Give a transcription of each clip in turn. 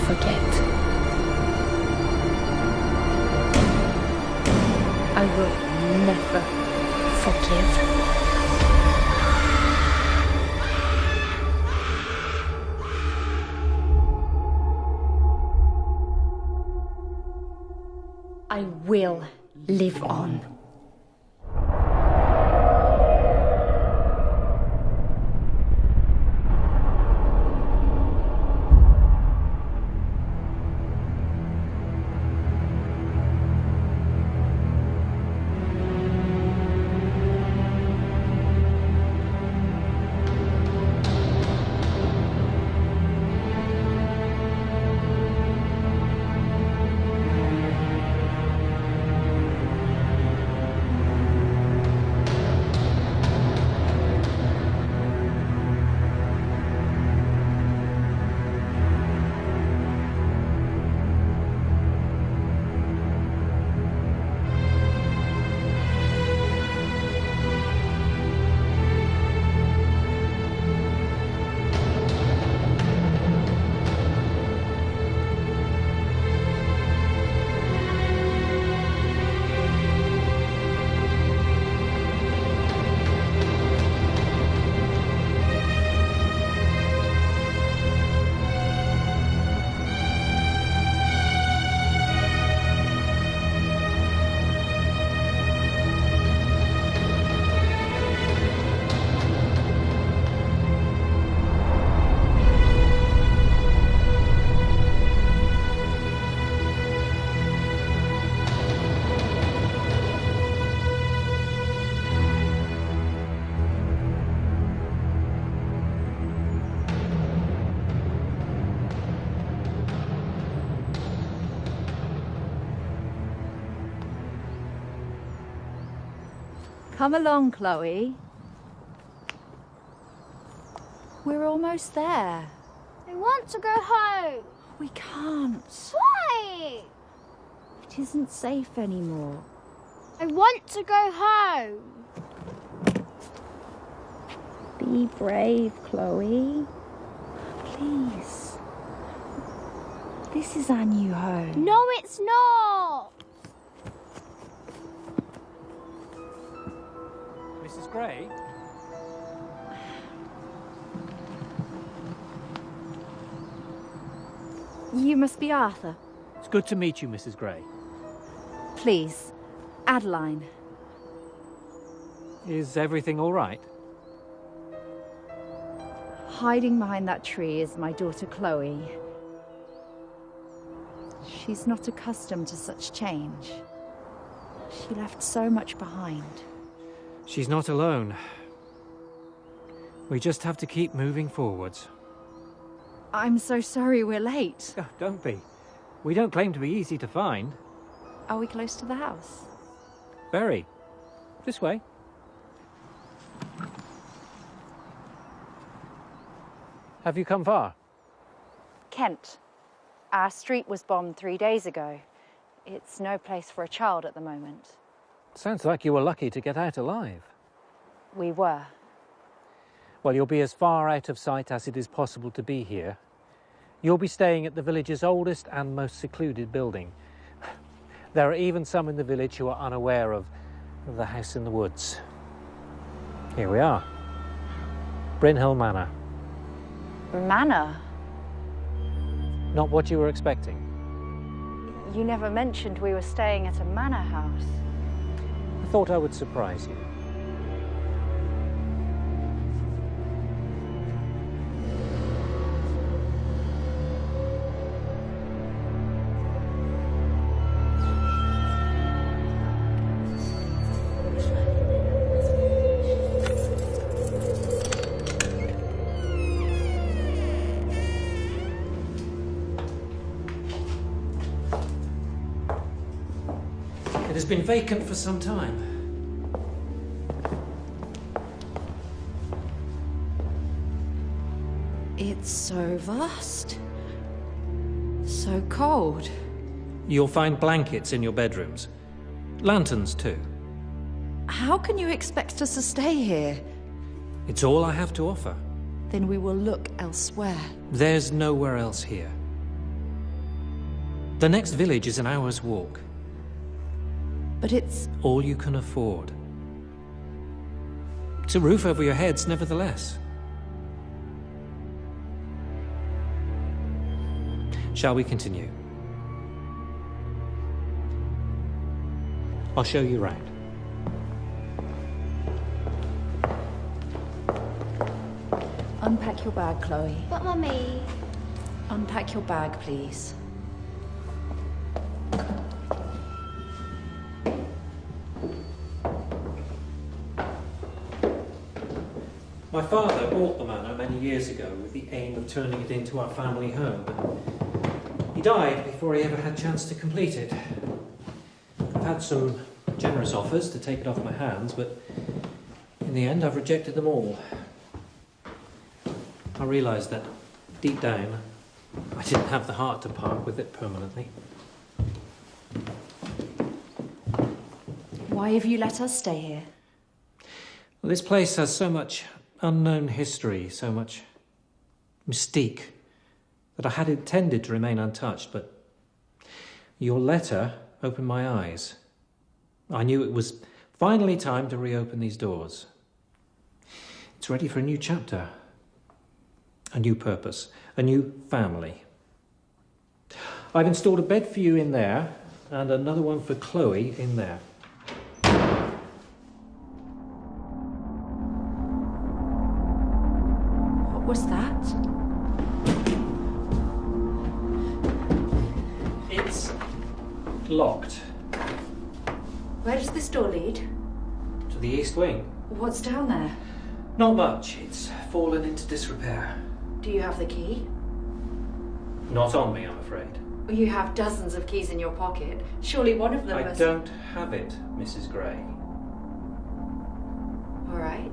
forget. I will never forgive. I will live on. Come along, Chloe. We're almost there. I want to go home. We can't. Why? It isn't safe anymore. I want to go home. Be brave, Chloe. Please. This is our new home. No, it's not. Mrs. Gray? You must be Arthur. It's good to meet you, Mrs. Gray. Please, Adeline. Is everything all right? Hiding behind that tree is my daughter Chloe. She's not accustomed to such change. She left so much behind. She's not alone. We just have to keep moving forwards. I'm so sorry we're late. Oh, don't be. We don't claim to be easy to find. Are we close to the house? Very. This way. Have you come far? Kent. Our street was bombed 3 days ago. It's no place for a child at the moment. Sounds like you were lucky to get out alive. We were. Well, you'll be as far out of sight as it is possible to be here. You'll be staying at the village's oldest and most secluded building. There are even some in the village who are unaware of the house in the woods. Here we are. Brynhill Manor. Manor? Not what you were expecting. You never mentioned we were staying at a manor house. I thought I would surprise you. It has been vacant for some time. It's so vast. So cold. You'll find blankets in your bedrooms. Lanterns, too. How can you expect us to stay here? It's all I have to offer. Then we will look elsewhere. There's nowhere else here. The next village is an hour's walk. But it's... All you can afford. It's a roof over your heads, nevertheless. Shall we continue? I'll show you round. Unpack your bag, Chloe. But Mummy, Unpack your bag, please. My father bought the manor many years ago with the aim of turning it into our family home, but he died before he ever had a chance to complete it. I've had some generous offers to take it off my hands, but in the end I've rejected them all. I realised that deep down I didn't have the heart to part with it permanently. Why have you let us stay here? Well, this place has so much unknown history, so much mystique, that I had intended to remain untouched, but your letter opened my eyes. I knew it was finally time to reopen these doors. It's ready for a new chapter, a new purpose, a new family. I've installed a bed for you in there and another one for Chloe in there. What was that? It's locked. Where does this door lead? To the east wing. What's down there? Not much. It's fallen into disrepair. Do you have the key? Not on me, I'm afraid. You have dozens of keys in your pocket. Surely one of them I must... don't have it, Mrs. Gray. All right.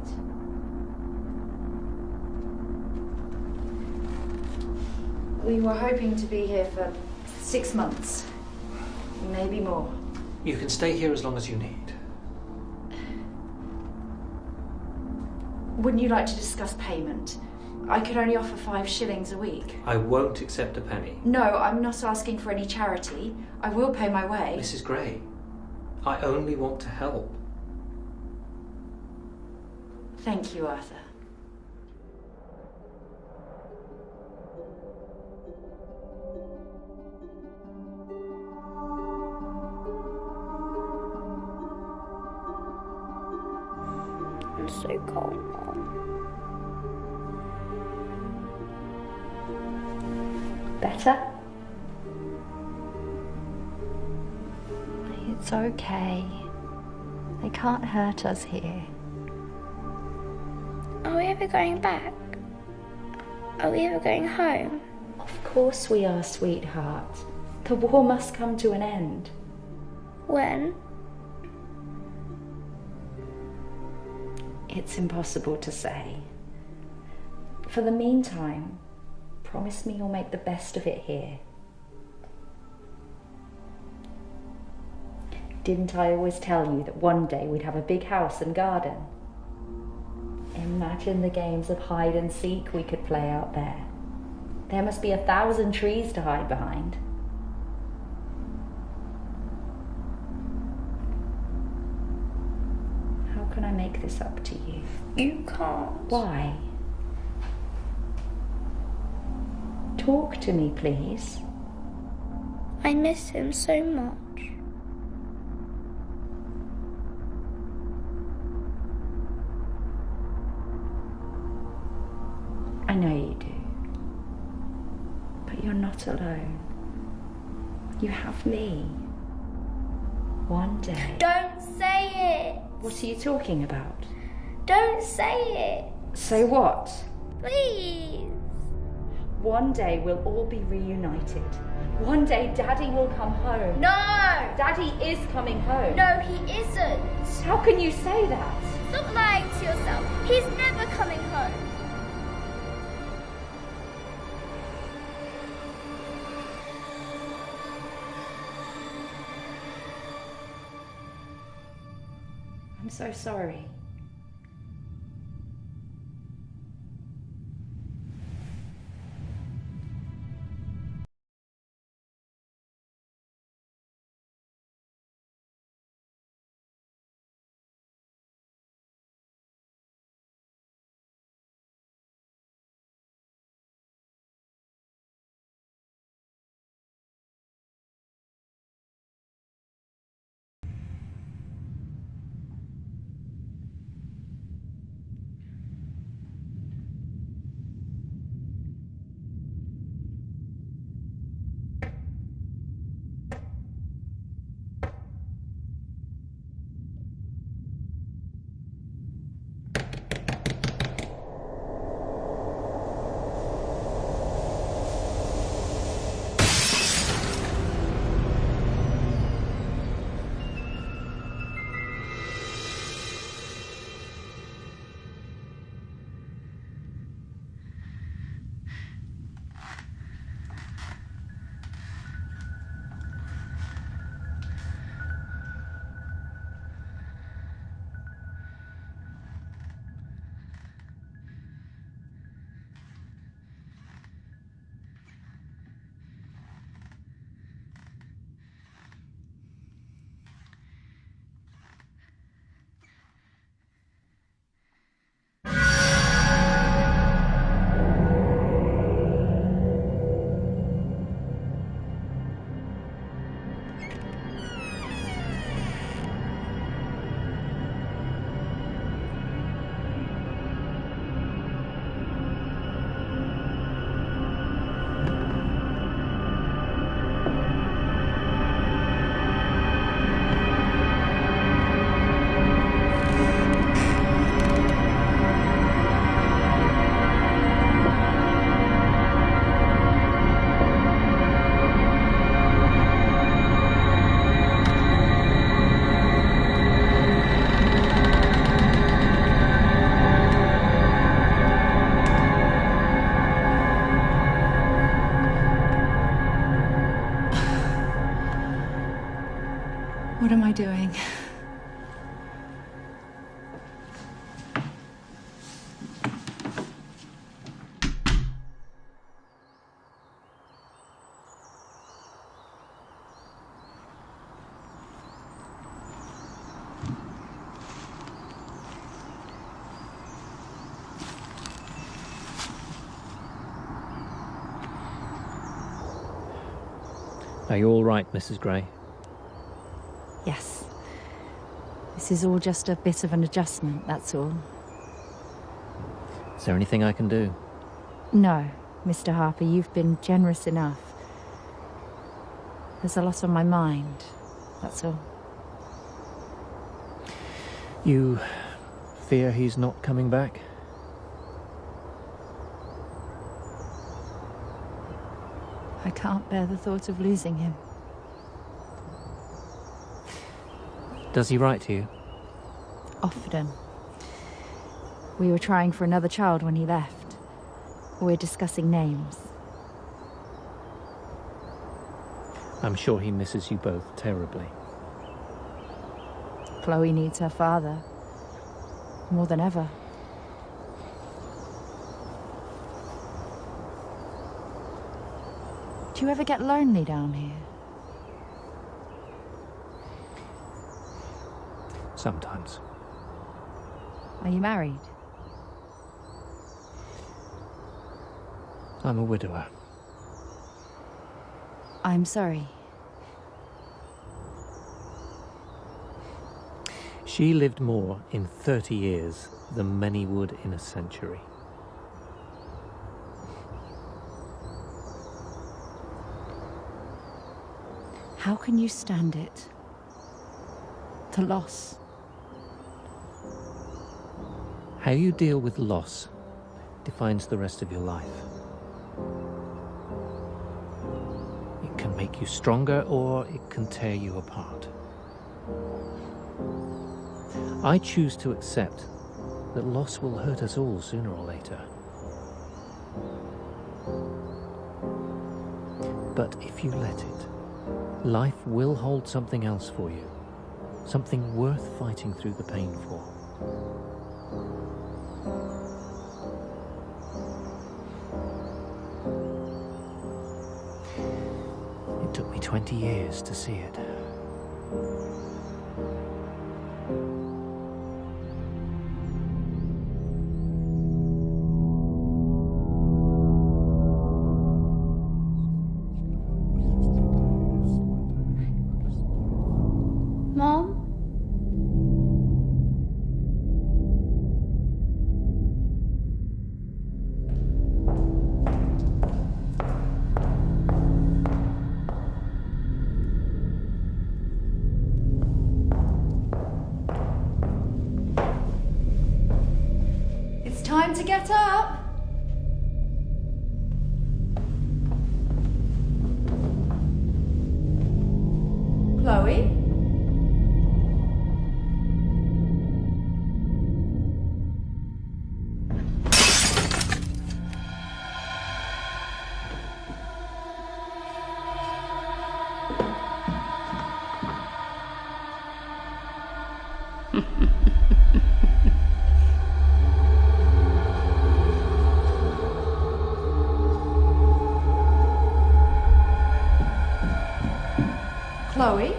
We were hoping to be here for 6 months. Maybe more. You can stay here as long as you need. Wouldn't you like to discuss payment? I could only offer 5 shillings a week. I won't accept a penny. No, I'm not asking for any charity. I will pay my way. Mrs. Gray, I only want to help. Thank you, Arthur. I'm so cold, Mom. Better? It's okay. They can't hurt us here. Are we ever going back? Are we ever going home? Of course we are, sweetheart. The war must come to an end. When? It's impossible to say. For the meantime, promise me you'll make the best of it here. Didn't I always tell you that one day we'd have a big house and garden? Imagine the games of hide and seek we could play out there. There must be 1,000 trees to hide behind. How can I make this up to you? You can't. Why? Talk to me, please. I miss him so much. I know you do. But you're not alone. You have me. One day. Don't say it. What are you talking about? Don't say it. Say what? Please. One day we'll all be reunited. One day Daddy will come home. No. Daddy is coming home. No, he isn't. How can you say that? Stop lying to yourself. He's never coming home. I'm so sorry. What am I doing? Are you all right, Mrs. Gray? Yes. This is all just a bit of an adjustment, that's all. Is there anything I can do? No, Mr. Harper, you've been generous enough. There's a lot on my mind, that's all. You fear he's not coming back? I can't bear the thought of losing him. Does he write to you? Often. We were trying for another child when he left. We're discussing names. I'm sure he misses you both terribly. Chloe needs her father. More than ever. Do you ever get lonely down here? Sometimes. Are you married? I'm a widower. I'm sorry. She lived more in 30 years than many would in a century. How can you stand it? The loss. How you deal with loss defines the rest of your life. It can make you stronger or it can tear you apart. I choose to accept that loss will hurt us all sooner or later. But if you let it, life will hold something else for you, something worth fighting through the pain for. It took me 20 years to see it. Mom? It's time to get up. Chloe? Chloe?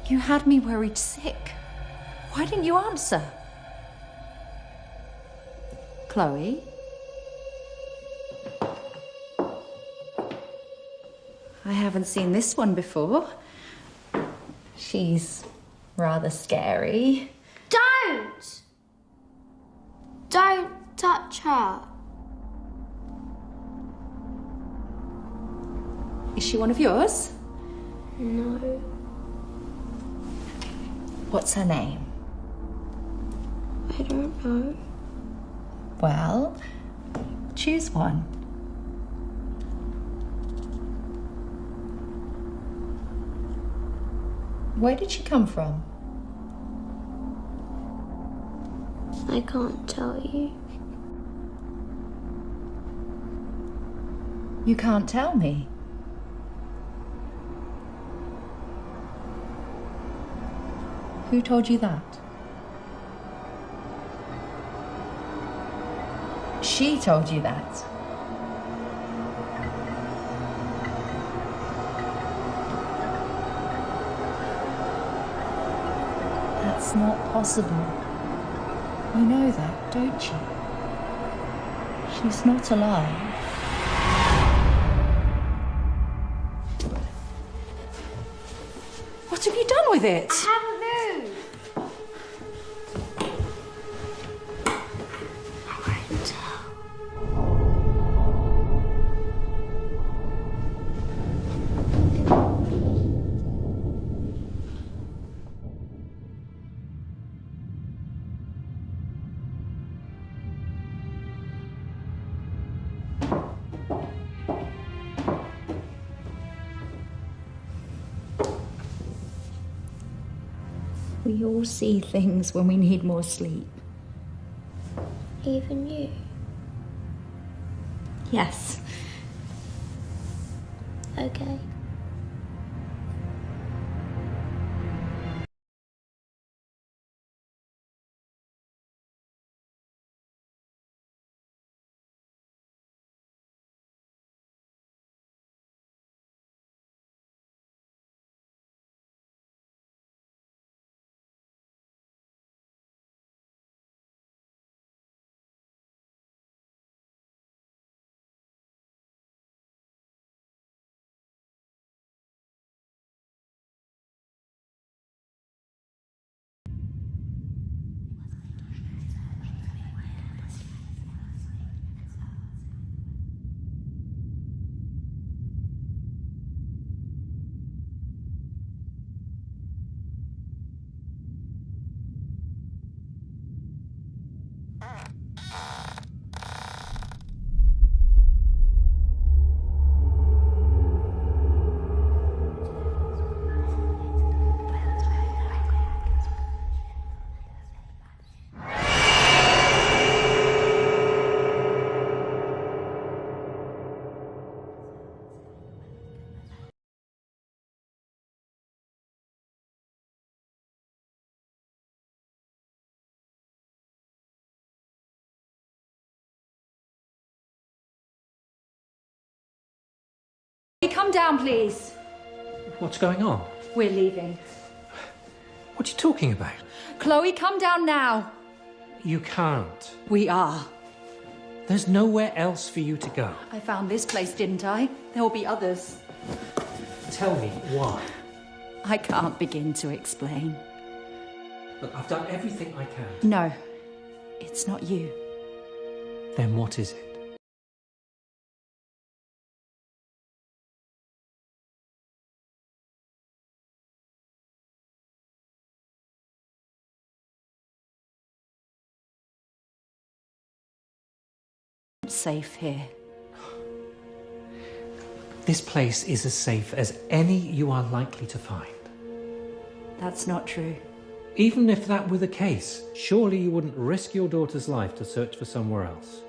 You had me worried sick. Why didn't you answer? Chloe? I haven't seen this one before. She's rather scary. Don't! Don't touch her. Is she one of yours? No. What's her name? I don't know. Well, choose one. Where did she come from? I can't tell you. You can't tell me. Who told you that? She told you that. That's not possible. You know that, don't you? She's not alive. What have you done with it? I haven't moved. I won't tell. We all see things when we need more sleep. Even you. Yes. Okay. Come down, please. What's going on? We're leaving. What are you talking about? Chloe, come down now. You can't. We are. There's nowhere else for you to go. I found this place, didn't I? There will be others. Tell me why. I can't begin to explain. Look, I've done everything I can. No, it's not you. Then what is it? Safe here. This place is as safe as any you are likely to find. That's not true. Even if that were the case, surely you wouldn't risk your daughter's life to search for somewhere else.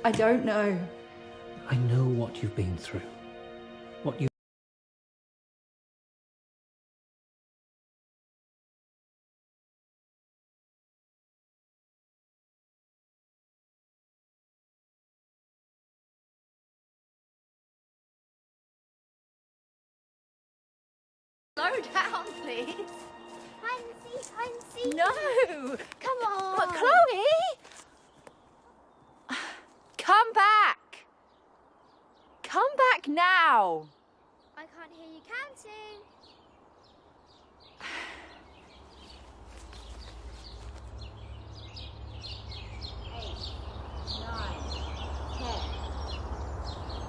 I don't know. I know what you've been through. What you... Slow down, please. Hide and seek, hide and seek. No! Come on. But Chloe! Come back! Come back now! I can't hear you counting.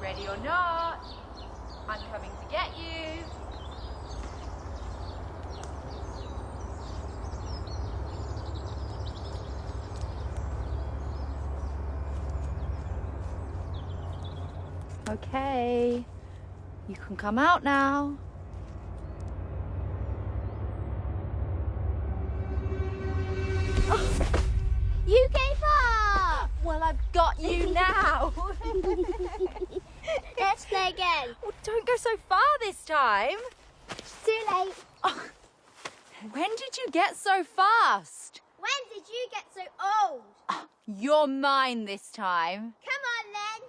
Ready or not, I'm coming to get you. Okay, you can come out now. You gave up! Well, I've got you now. Let's play again. Well, don't go so far this time. It's too late. Oh, when did you get so fast? When did you get so old? Oh, you're mine this time. Come on then.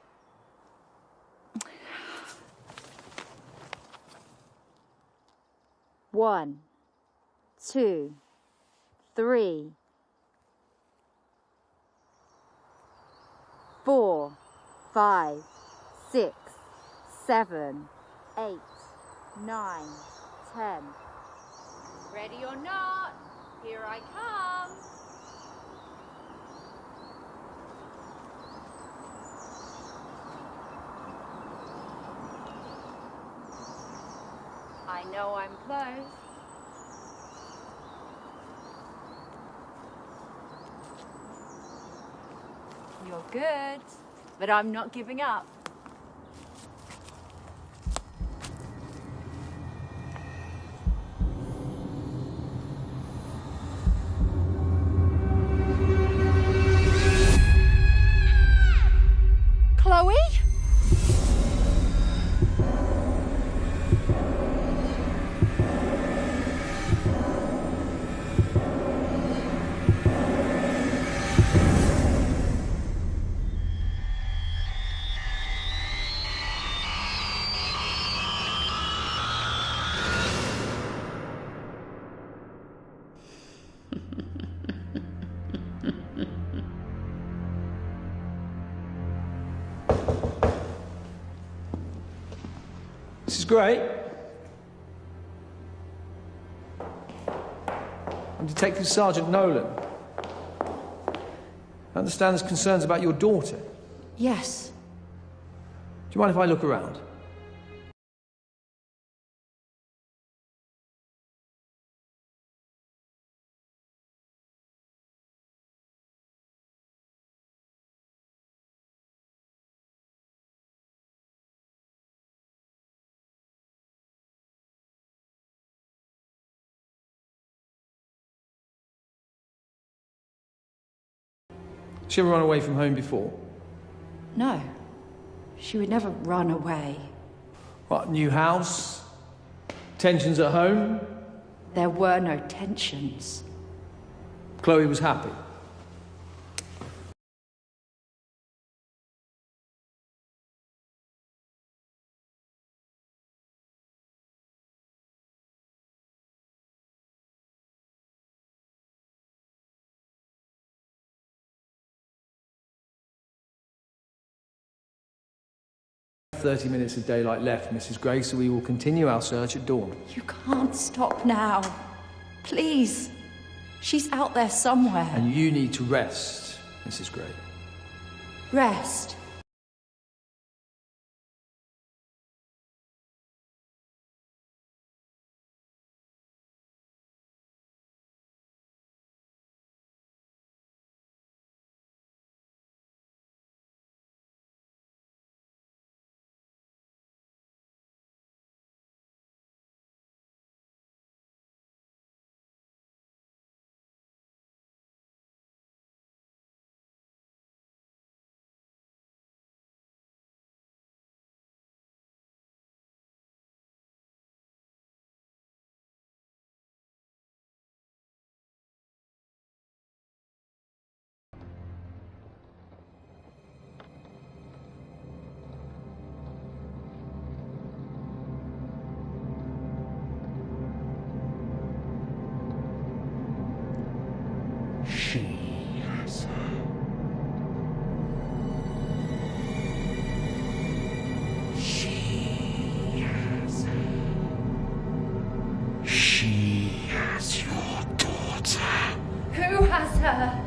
One, two, three, 4, 5, 6, 7, 8, 9, 10. Ready or not, here I come. I know I'm close. You're good, but I'm not giving up. Chloe? This is great. I'm Detective Sergeant Nolan. I understand there's concerns about your daughter. Yes. Do you mind if I look around? She ever run away from home before? No. She would never run away. What, new house? Tensions at home? There were no tensions. Chloe was happy. "30 minutes of daylight left, Mrs. Gray, so we will continue our search at dawn." You can't stop now. Please. She's out there somewhere. And you need to rest, Mrs. Gray. Rest. Who has her?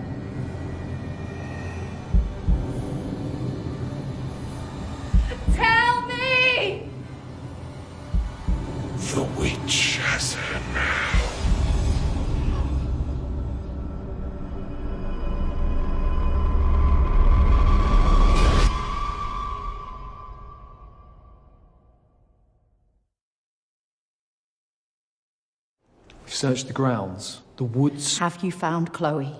Tell me! The witch has her now. searched the grounds, the woods. Have you found Chloe?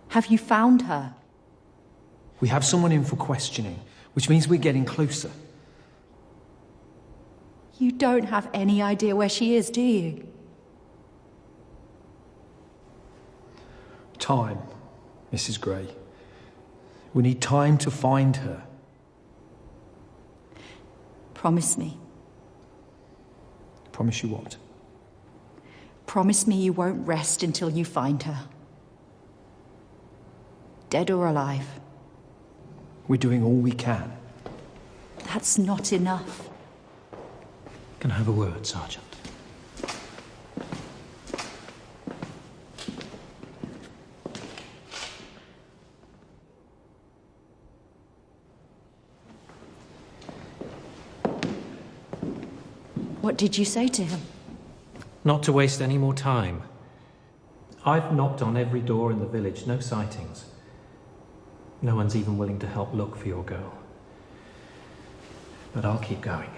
Have you found her? We have someone in for questioning, which means we're getting closer. You don't have any idea where she is, do you? Time, Mrs. Gray. We need time to find her. Promise me. Promise you what? Promise me you won't rest until you find her. Dead or alive. We're doing all we can. That's not enough. Can I have a word, Sergeant? What did you say to him? Not to waste any more time. I've knocked on every door in the village, no sightings. No one's even willing to help look for your girl. But I'll keep going.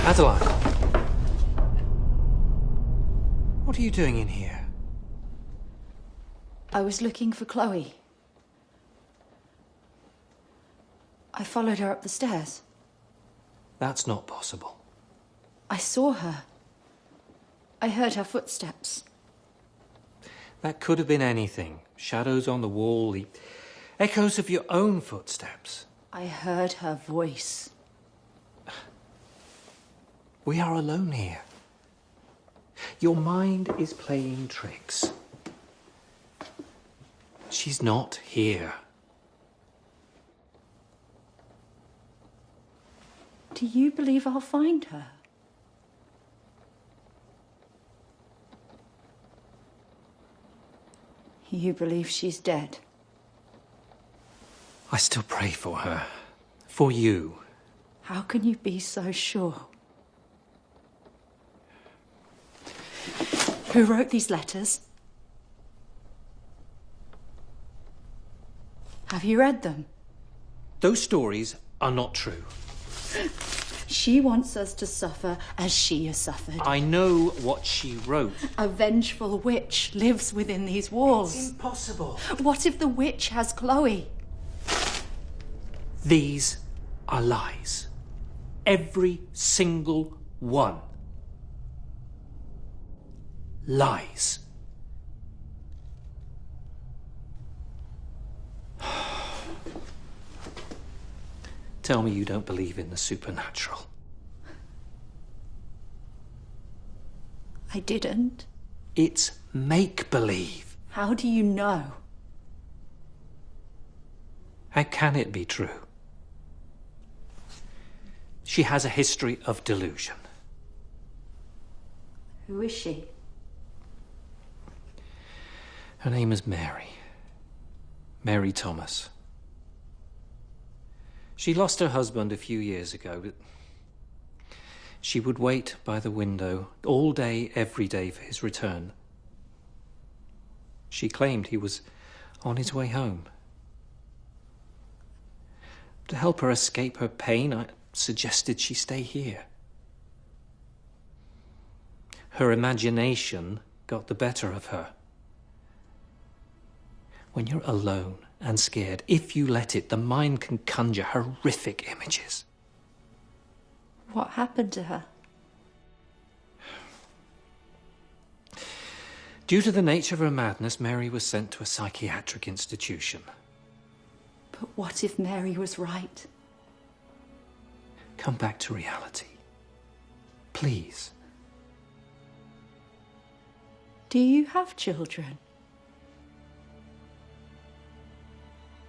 Adeline! What are you doing in here? I was looking for Chloe. I followed her up the stairs. That's not possible. I saw her. I heard her footsteps. That could have been anything. Shadows on the wall, the echoes of your own footsteps. I heard her voice. We are alone here. Your mind is playing tricks. She's not here. Do you believe I'll find her? You believe she's dead? I still pray for her. For you. How can you be so sure? Who wrote these letters? Have you read them? Those stories are not true. She wants us to suffer as she has suffered. I know what she wrote. A vengeful witch lives within these walls. It's impossible. What if the witch has Chloe? These are lies. Every single one. Lies. Tell me you don't believe in the supernatural. I didn't. It's make-believe. How do you know? How can it be true? She has a history of delusion. Who is she? Her name is Mary. Mary Thomas. She lost her husband a few years ago, but she would wait by the window all day, every day for his return. She claimed he was on his way home. To help her escape her pain, I suggested she stay here. Her imagination got the better of her. When you're alone and scared, if you let it, the mind can conjure horrific images. What happened to her? Due to the nature of her madness, Mary was sent to a psychiatric institution. But what if Mary was right? Come back to reality. Please. Do you have children?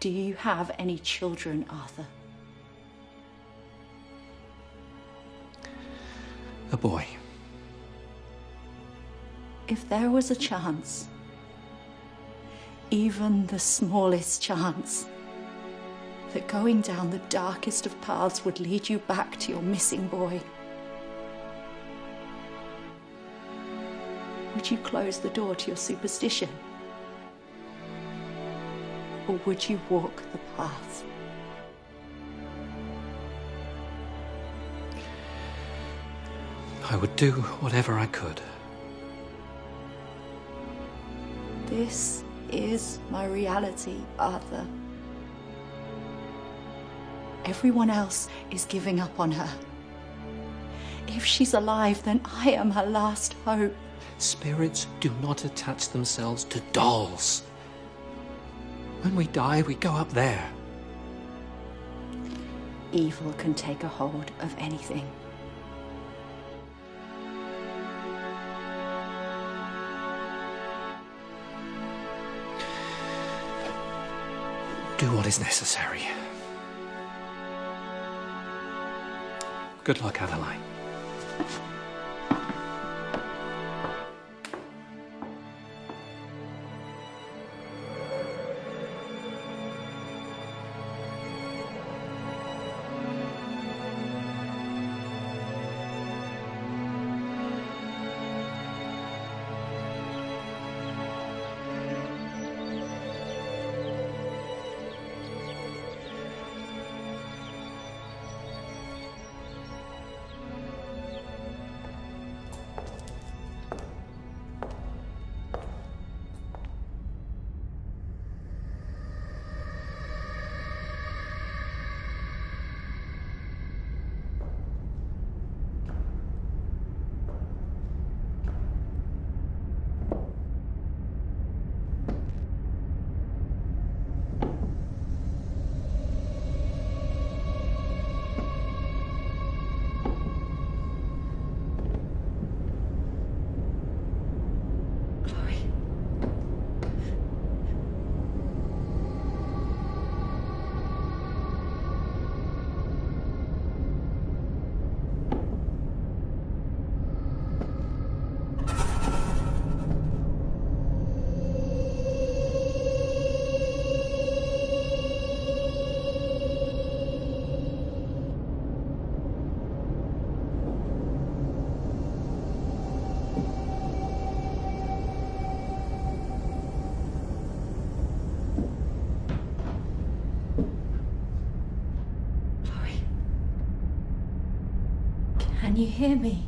Do you have any children, Arthur? A boy. If there was a chance, even the smallest chance, that going down the darkest of paths would lead you back to your missing boy, would you close the door to your superstition? Or would you walk the path? I would do whatever I could. This is my reality, Arthur. Everyone else is giving up on her. If she's alive, then I am her last hope. Spirits do not attach themselves to dolls. When we die, we go up there. Evil can take a hold of anything. Do what is necessary. Good luck, Adeline. you hear me?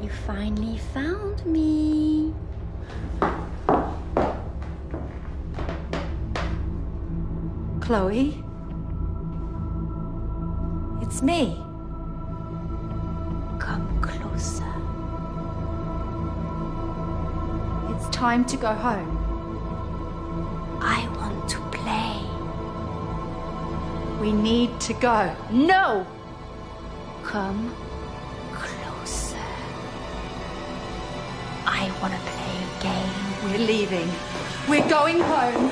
You finally found me. Chloe? It's me. Come closer. It's time to go home. I want to play. We need to go. No! Come closer. I want to play a game. We're leaving. We're going home.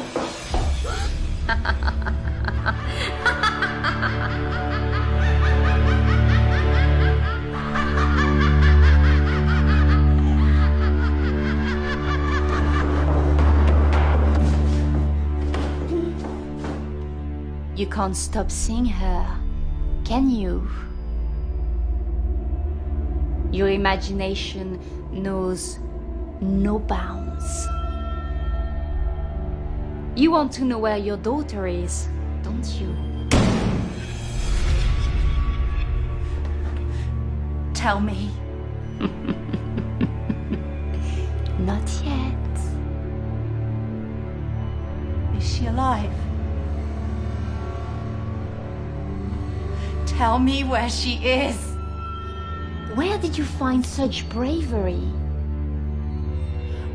You can't stop seeing her, can you? Your imagination knows no bounds. You want to know where your daughter is, don't you? Tell me. Not yet. Is she alive? Tell me where she is. Where did you find such bravery?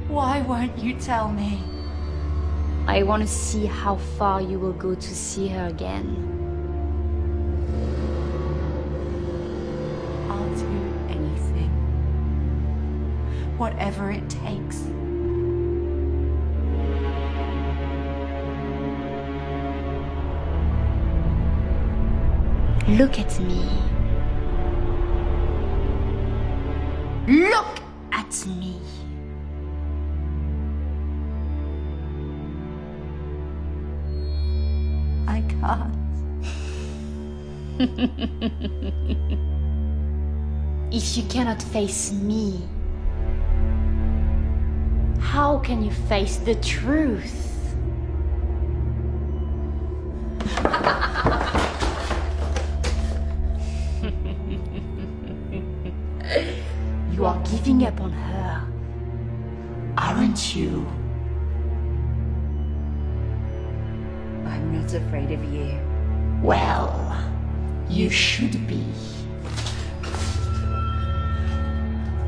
Why won't you tell me? I want to see how far you will go to see her again. I'll do anything. Whatever it takes. Look at me. Look at me. I can't. If you cannot face me, How can you face the truth? You are giving up on her. Aren't you? I'm not afraid of you. Well, you should be.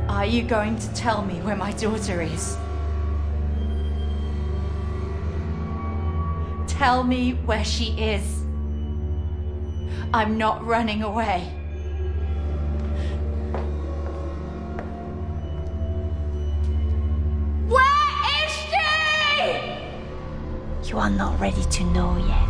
Are you going to tell me where my daughter is? Tell me where she is. I'm not running away. Where is she? You are not ready to know yet.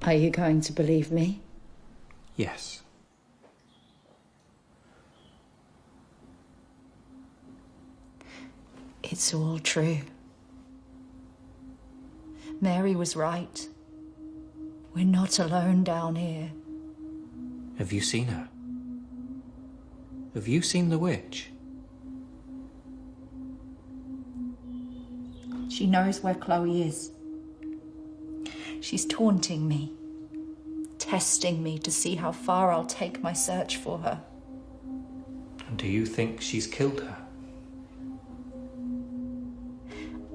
Are you going to believe me? Yes. It's all true. Mary was right. We're not alone down here. Have you seen her? Have you seen the witch? She knows where Chloe is. She's taunting me, testing me to see how far I'll take my search for her. And do you think she's killed her?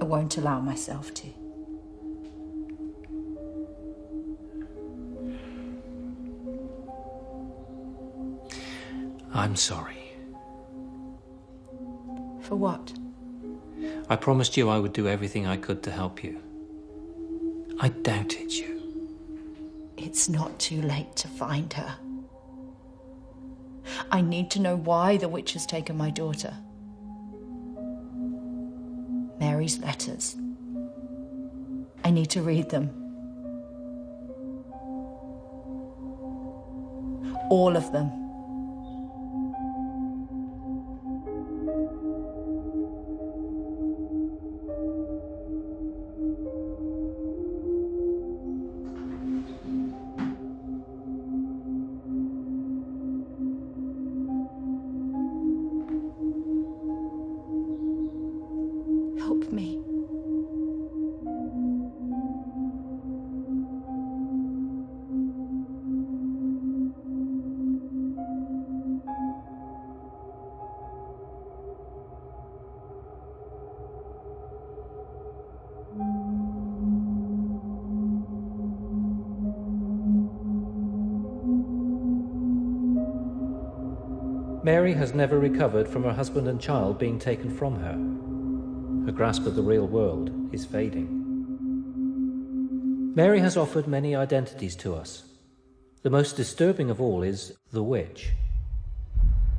I won't allow myself to. I'm sorry. For what? I promised you I would do everything I could to help you. I doubted you. It's not too late to find her. I need to know why the witch has taken my daughter. Mary's letters. I need to read them. All of them. Help me. Mary has never recovered from her husband and child being taken from her. Her grasp of the real world is fading. Mary has offered many identities to us. The most disturbing of all is the witch.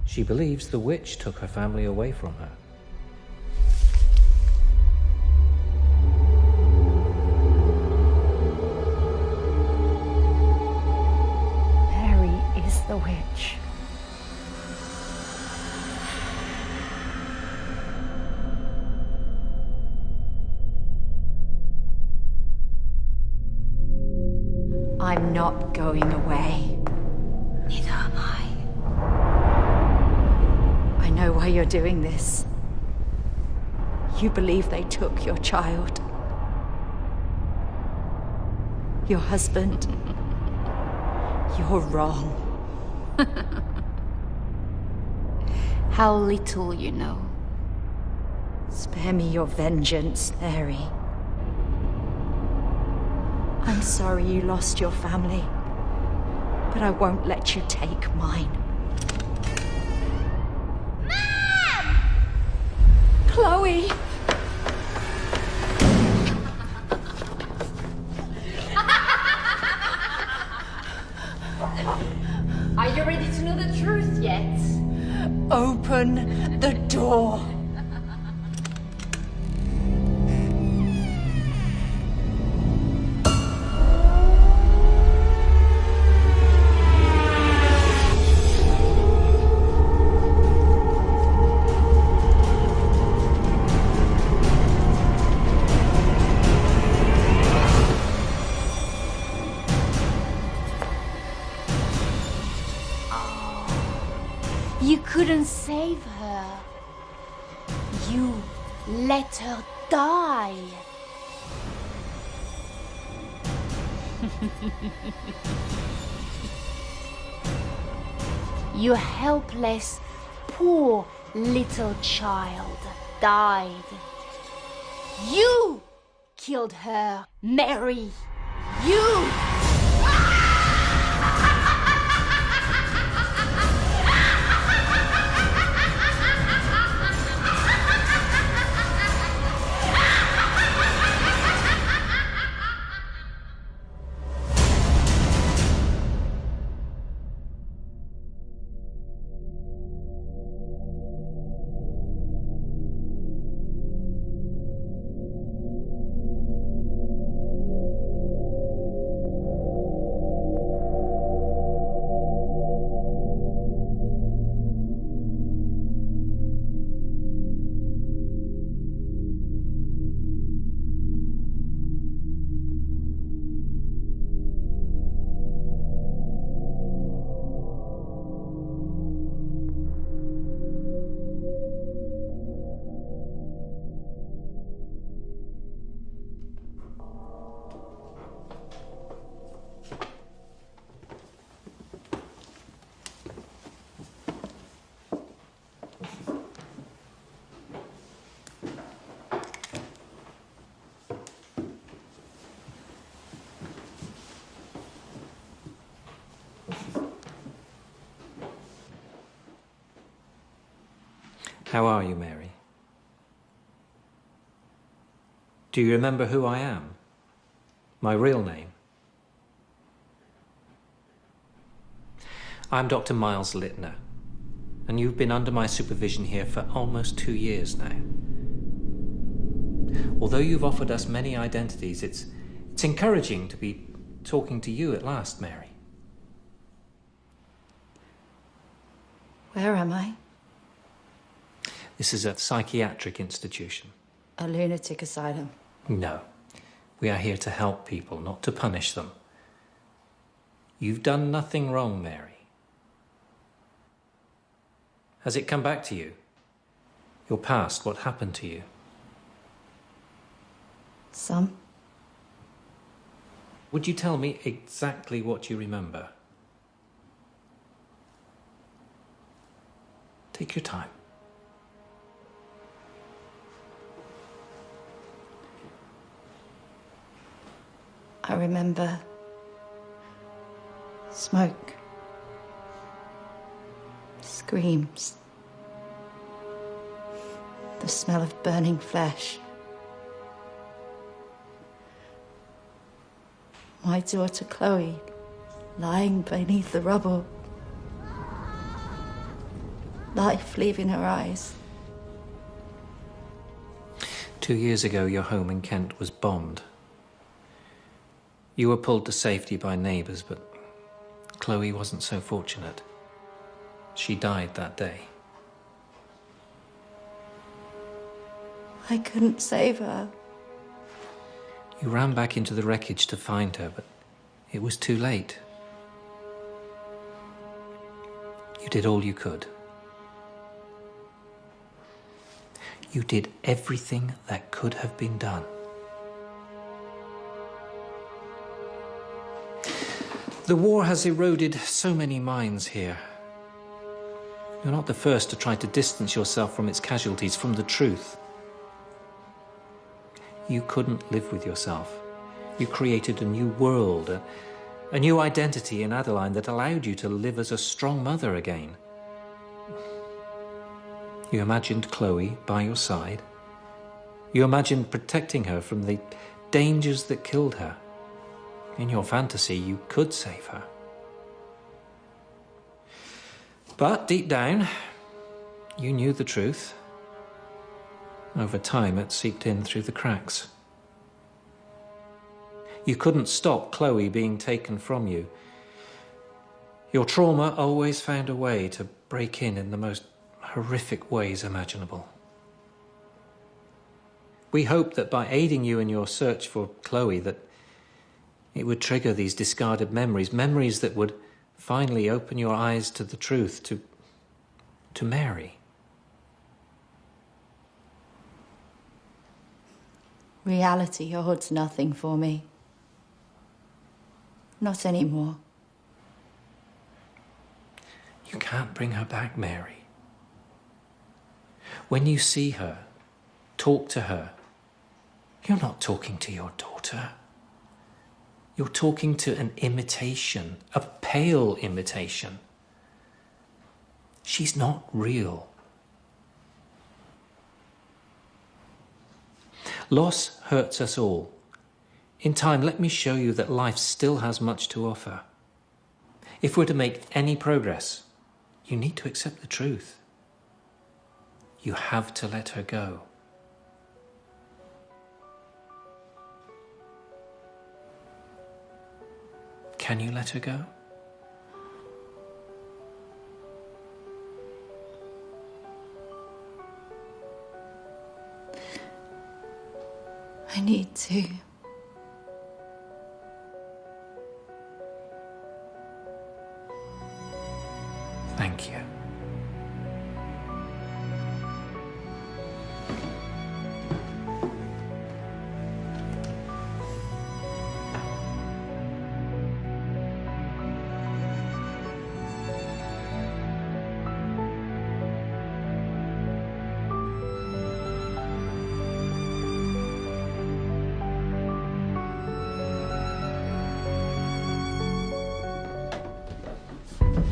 She believes the witch took her family away from her. Mary is the witch. I'm not going away. Neither am I. I know why you're doing this. You believe they took your child. Your husband. You're wrong. How little you know. Spare me your vengeance, Mary. I'm sorry you lost your family, but I won't let you take mine. Mom! Chloe! Are you ready to know the truth yet? Open the door. You couldn't save her. You let her die. Your helpless, poor little child died. You killed her, Mary. You! How are you, Mary? Do you remember who I am? My real name? I'm Dr. Miles Littner, and you've been under my supervision here for almost 2 years now. Although you've offered us many identities, it's encouraging to be talking to you at last, Mary. Where am I? This is a psychiatric institution. A lunatic asylum. No. We are here to help people, not to punish them. You've done nothing wrong, Mary. Has it come back to you? Your past, what happened to you? Some. Would you tell me exactly what you remember? Take your time. I remember smoke, screams, the smell of burning flesh. My daughter Chloe lying beneath the rubble, life leaving her eyes. 2 years ago, your home in Kent was bombed. You were pulled to safety by neighbours, but Chloe wasn't so fortunate. She died that day. I couldn't save her. You ran back into the wreckage to find her, but it was too late. You did all you could. You did everything that could have been done. The war has eroded so many minds here. You're not the first to try to distance yourself from its casualties, from the truth. You couldn't live with yourself. You created a new world, a new identity in Adeline that allowed you to live as a strong mother again. You imagined Chloe by your side. You imagined protecting her from the dangers that killed her. In your fantasy, you could save her. But deep down, you knew the truth. Over time, it seeped in through the cracks. You couldn't stop Chloe being taken from you. Your trauma always found a way to break in the most horrific ways imaginable. We hoped that by aiding you in your search for Chloe, that it would trigger these discarded memories, memories that would finally open your eyes to the truth, to to Mary. Reality holds nothing for me. Not anymore. You can't bring her back, Mary. When you see her, talk to her, you're not talking to your daughter. You're talking to an imitation, a pale imitation. She's not real. Loss hurts us all. In time, let me show you that life still has much to offer. If we're to make any progress, you need to accept the truth. You have to let her go. Can you let her go? I need to. Thank you.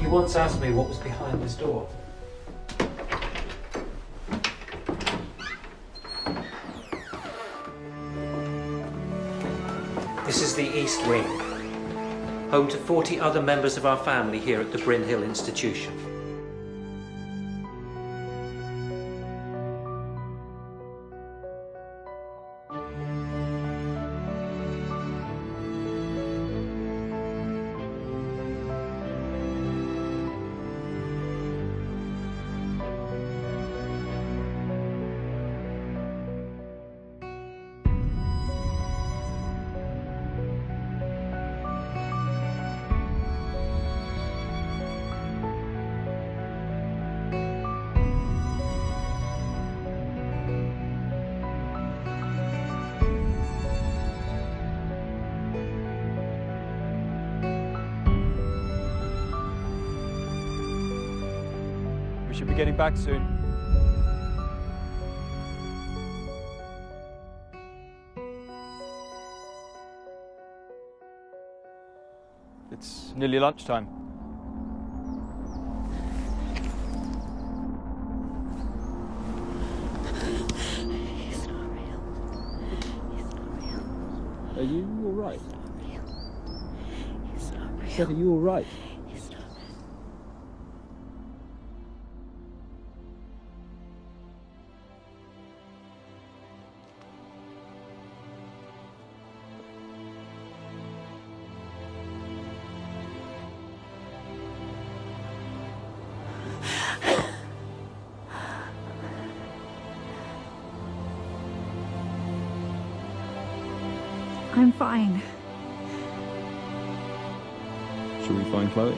You once asked me what was behind this door. This is the East Wing, home to 40 other members of our family here at the Bryn Hill Institution. We should be getting back soon. It's nearly lunchtime. He's not real. He's not real. Are you all right? He's not real. Seth, are you all right? He's not. I'm fine. Shall we find Chloe?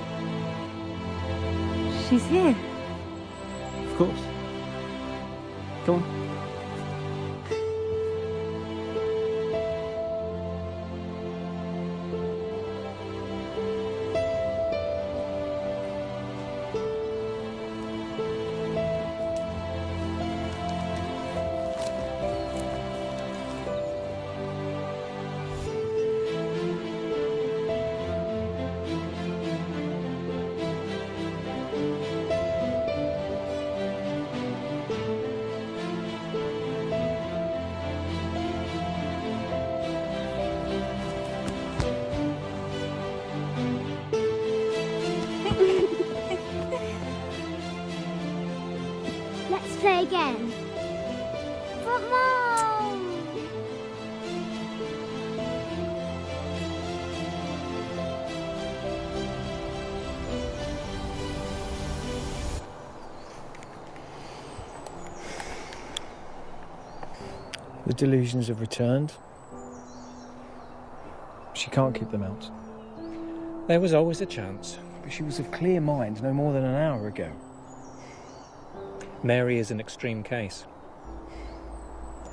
She's here. Of course. Come on. Let's play again. But Mom! The delusions have returned. She can't keep them out. There was always a chance. But she was of clear mind no more than an hour ago. Mary is an extreme case.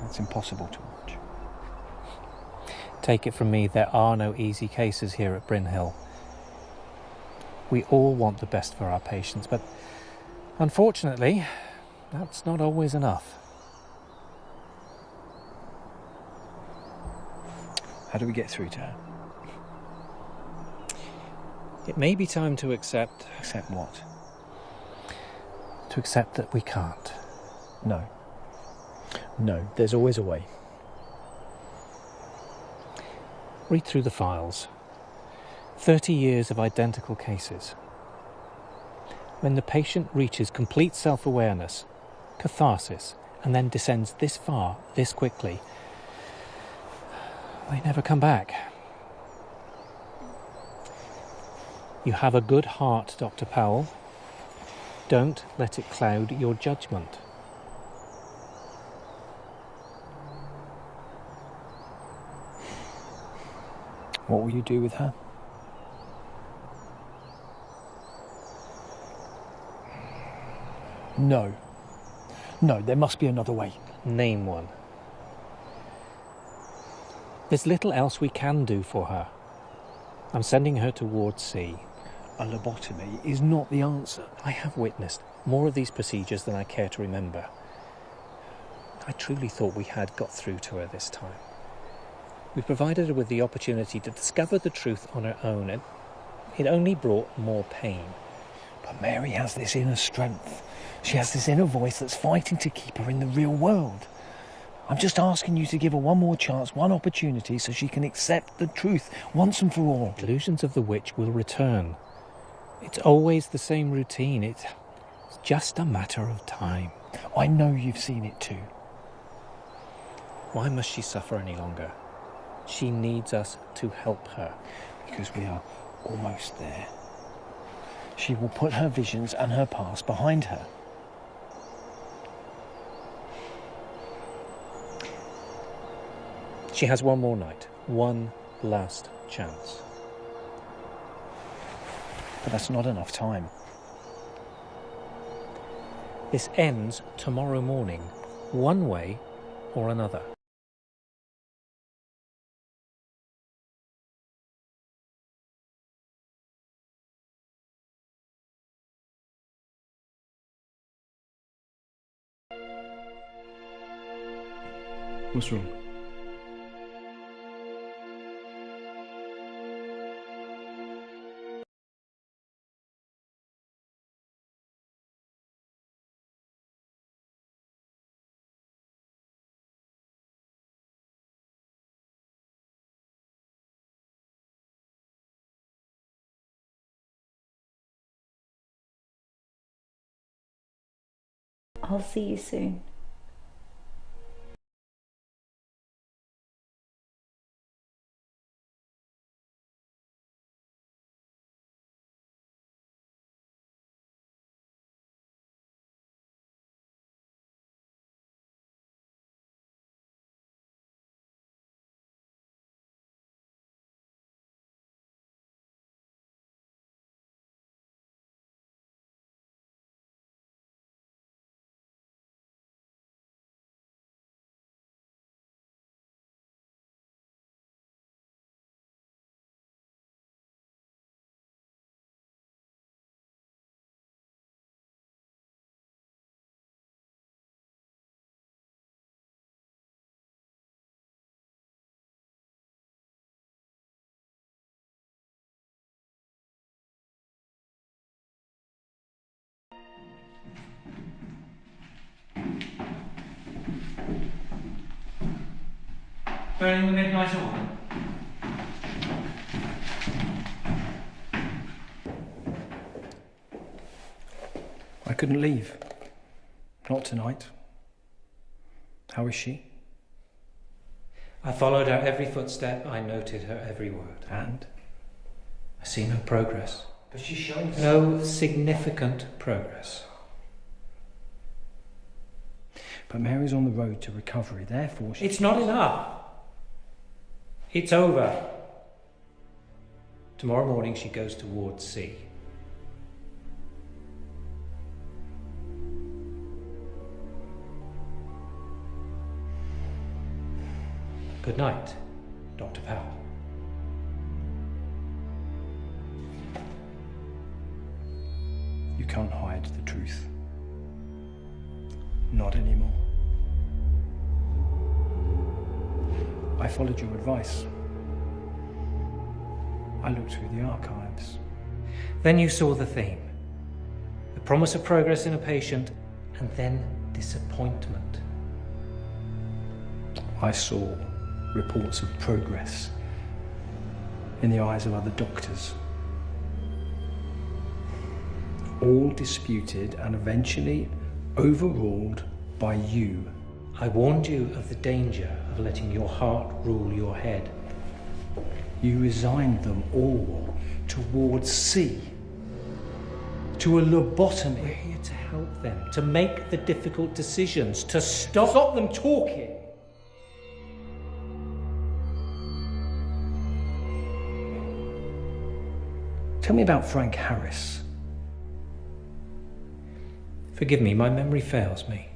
It's impossible to watch. Take it from me, there are no easy cases here at Bryn Hill. We all want the best for our patients, but unfortunately, that's not always enough. How do we get through to her? It may be time to accept... Accept what? To accept that we can't. No. No, there's always a way. Read through the files. 30 years of identical cases. When the patient reaches complete self-awareness, catharsis, and then descends this far, this quickly, they never come back. You have a good heart, Dr. Powell. Don't let it cloud your judgment. What will you do with her? No. No, there must be another way. Name one. There's little else we can do for her. I'm sending her towards sea. A lobotomy is not the answer. I have witnessed more of these procedures than I care to remember. I truly thought we had got through to her this time. We provided her with the opportunity to discover the truth on her own, and it only brought more pain. But Mary has this inner strength. She has this inner voice that's fighting to keep her in the real world. I'm just asking you to give her one more chance, one opportunity, so she can accept the truth once and for all. Delusions of the witch will return. It's always the same routine. It's just a matter of time. I know you've seen it too. Why must she suffer any longer? She needs us to help her. Because we are almost there. She will put her visions and her past behind her. She has one more night, one last chance. But that's not enough time. This ends tomorrow morning, one way or another. What's wrong? I'll see you soon. Burning the midnight oil. I couldn't leave. Not tonight. How is she? I followed her every footstep. I noted her every word. And? I see no progress. But she's showing no significant progress. But Mary's on the road to recovery, therefore she... It's not enough. It's over. Tomorrow morning she goes towards sea. Good night, Dr. Powell. You can't hide the truth. Not anymore. I followed your advice. I looked through the archives. Then you saw the theme. The promise of progress in a patient, and then disappointment. I saw reports of progress in the eyes of other doctors. All disputed and eventually overruled by you. I warned you of the danger of letting your heart rule your head. You resigned them all towards C, to a lobotomy. We're here to help them, to make the difficult decisions, to stop them talking. Tell me about Frank Harris. Forgive me, my memory fails me.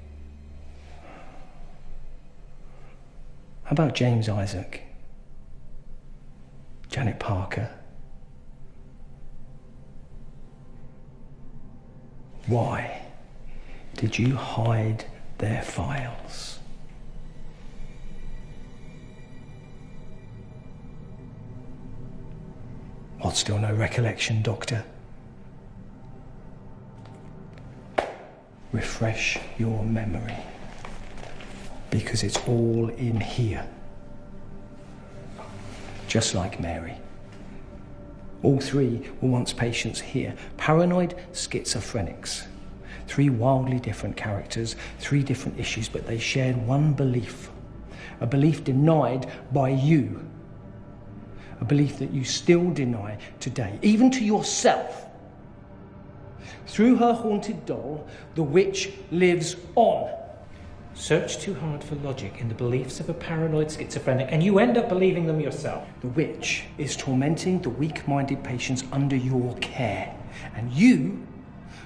How about James Isaac? Janet Parker? Why did you hide their files? What, still no recollection, Doctor? Refresh your memory, because it's all in here. Just like Mary. All three were once patients here, paranoid schizophrenics. 3 wildly different characters, 3 different issues, but they shared one belief. A belief denied by you. A belief that you still deny today, even to yourself. Through her haunted doll, the witch lives on. Search too hard for logic in the beliefs of a paranoid schizophrenic, and you end up believing them yourself. The witch is tormenting the weak-minded patients under your care, and you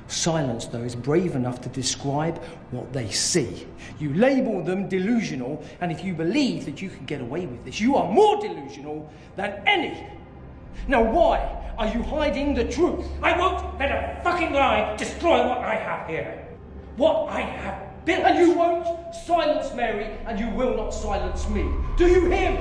silence those brave enough to describe what they see. You label them delusional, and if you believe that you can get away with this, you are more delusional than any. Now why are you hiding the truth? I won't let a fucking lie destroy what I have here. What I have built. And you won't silence Mary, and you will not silence me. Do you hear me?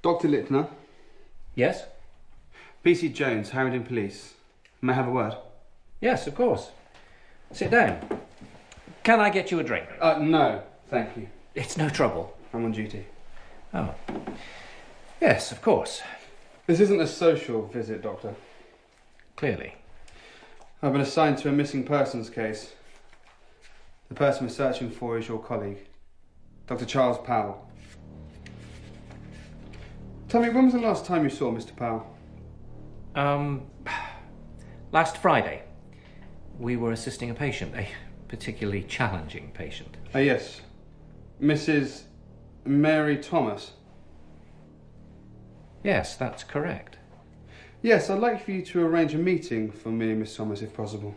Dr. Littner. Yes? PC Jones, Harrington Police. May I have a word? Yes, of course. Sit down. Can I get you a drink? No, thank you. It's no trouble. I'm on duty. Oh. Yes, of course. This isn't a social visit, Doctor. Clearly. I've been assigned to a missing persons case. The person we're searching for is your colleague, Dr. Charles Powell. Tell me, when was the last time you saw Mr. Powell? Last Friday. We were assisting a patient, a particularly challenging patient. Yes. Mrs. Mary Thomas. Yes, that's correct. Yes, I'd like for you to arrange a meeting for me and Miss Thomas, if possible.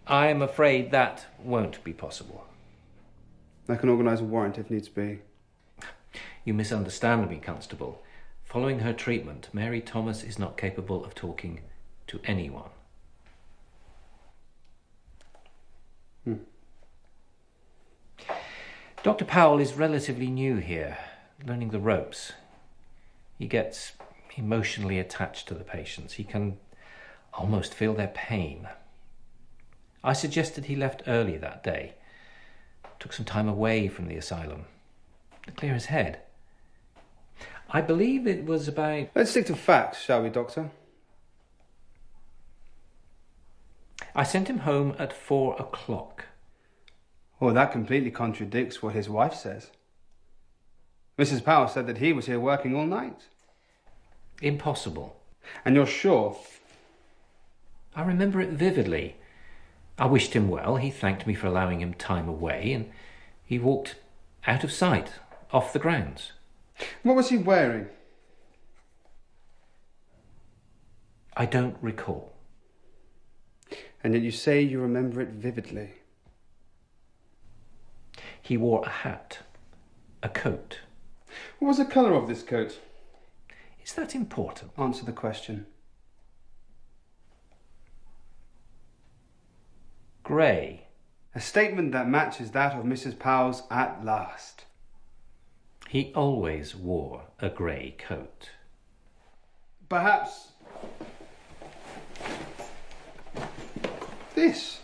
I'm afraid that won't be possible. I can organise a warrant if needs be. You misunderstand me, Constable. Following her treatment, Mary Thomas is not capable of talking to anyone. Dr. Powell is relatively new here, learning the ropes. He gets emotionally attached to the patients. He can almost feel their pain. I suggested he left early that day. Took some time away from the asylum to clear his head. I believe it was about... Let's stick to facts, shall we, Doctor? I sent him home at 4 o'clock. Oh, that completely contradicts what his wife says. Mrs. Powell said that he was here working all night. Impossible. And you're sure? I remember it vividly. I wished him well. He thanked me for allowing him time away, and he walked out of sight, off the grounds. What was he wearing? I don't recall. And yet you say you remember it vividly. He wore a hat, a coat. What was the colour of this coat? Is that important? Answer the question. Grey. A statement that matches that of Mrs. Powell's at last. He always wore a grey coat. Perhaps... this.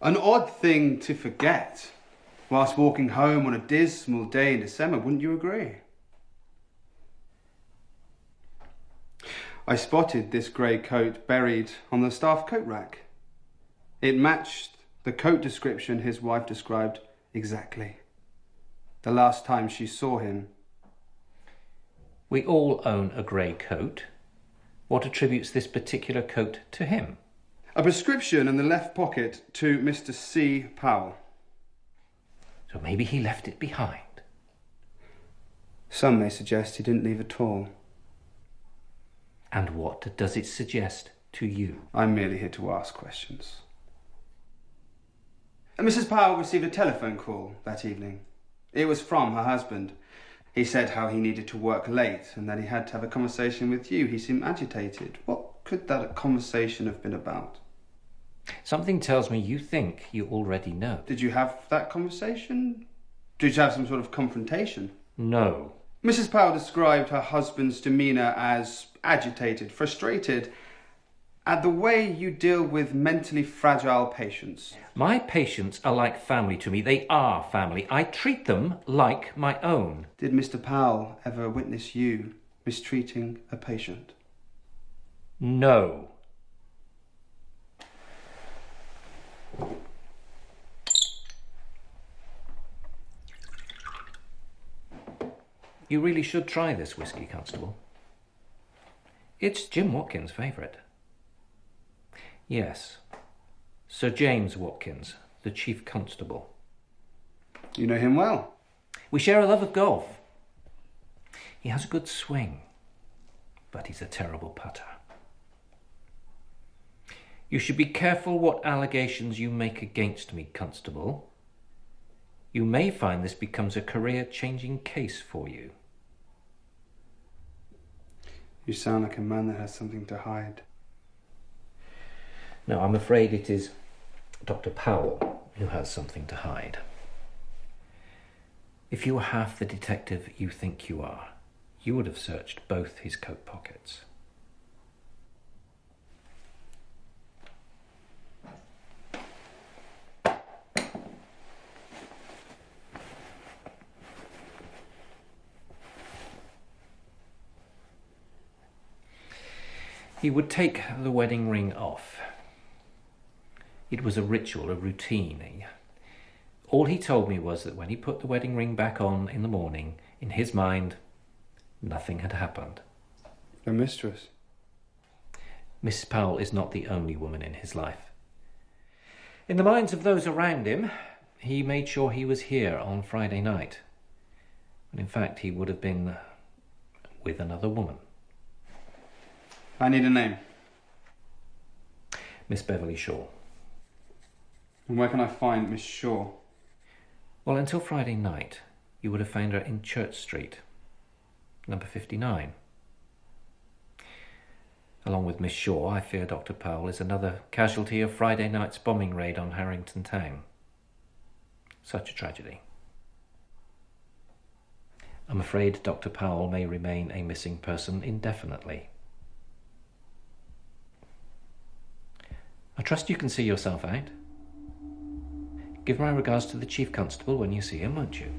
An odd thing to forget whilst walking home on a dismal day in December, wouldn't you agree? I spotted this grey coat buried on the staff coat rack. It matched the coat description his wife described exactly. The last time she saw him. We all own a grey coat. What attributes this particular coat to him? A prescription in the left pocket to Mr. C. Powell. So maybe he left it behind. Some may suggest he didn't leave at all. And what does it suggest to you? I'm merely here to ask questions. Mrs. Powell received a telephone call that evening. It was from her husband. He said how he needed to work late and that he had to have a conversation with you. He seemed agitated. What could that conversation have been about? Something tells me you think you already know. Did you have that conversation? Did you have some sort of confrontation? No. Mrs. Powell described her husband's demeanour as agitated, frustrated at the way you deal with mentally fragile patients. My patients are like family to me. They are family. I treat them like my own. Did Mr. Powell ever witness you mistreating a patient? No. You really should try this whiskey, Constable. It's Jim Watkins' favourite. Yes, Sir James Watkins, the Chief Constable. You know him well. We share a love of golf. He has a good swing, but he's a terrible putter. You should be careful what allegations you make against me, Constable. You may find this becomes a career-changing case for you. You sound like a man that has something to hide. No, I'm afraid it is Dr. Powell who has something to hide. If you were half the detective you think you are, you would have searched both his coat pockets. He would take the wedding ring off. It was a ritual, a routine. All he told me was that when he put the wedding ring back on in the morning, in his mind, nothing had happened. A mistress? Miss Powell is not the only woman in his life. In the minds of those around him, he made sure he was here on Friday night. When in fact he would have been with another woman. I need a name. Miss Beverly Shaw. And where can I find Miss Shaw? Well, until Friday night, you would have found her in Church Street, number 59. Along with Miss Shaw, I fear Dr. Powell is another casualty of Friday night's bombing raid on Harrington Town. Such a tragedy. I'm afraid Dr. Powell may remain a missing person indefinitely. I trust you can see yourself out. Give my regards to the Chief Constable when you see him, won't you?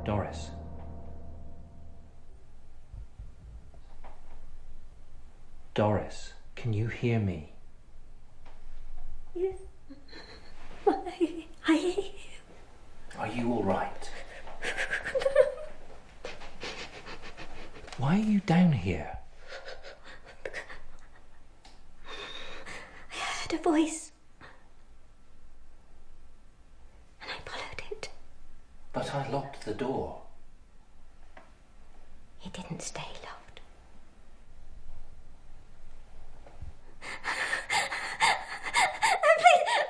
Doris. Doris, can you hear me? Yes. I hear you. Are you all right? Why are you down here? I heard a voice. And I followed it. But I locked the door. It didn't stay locked.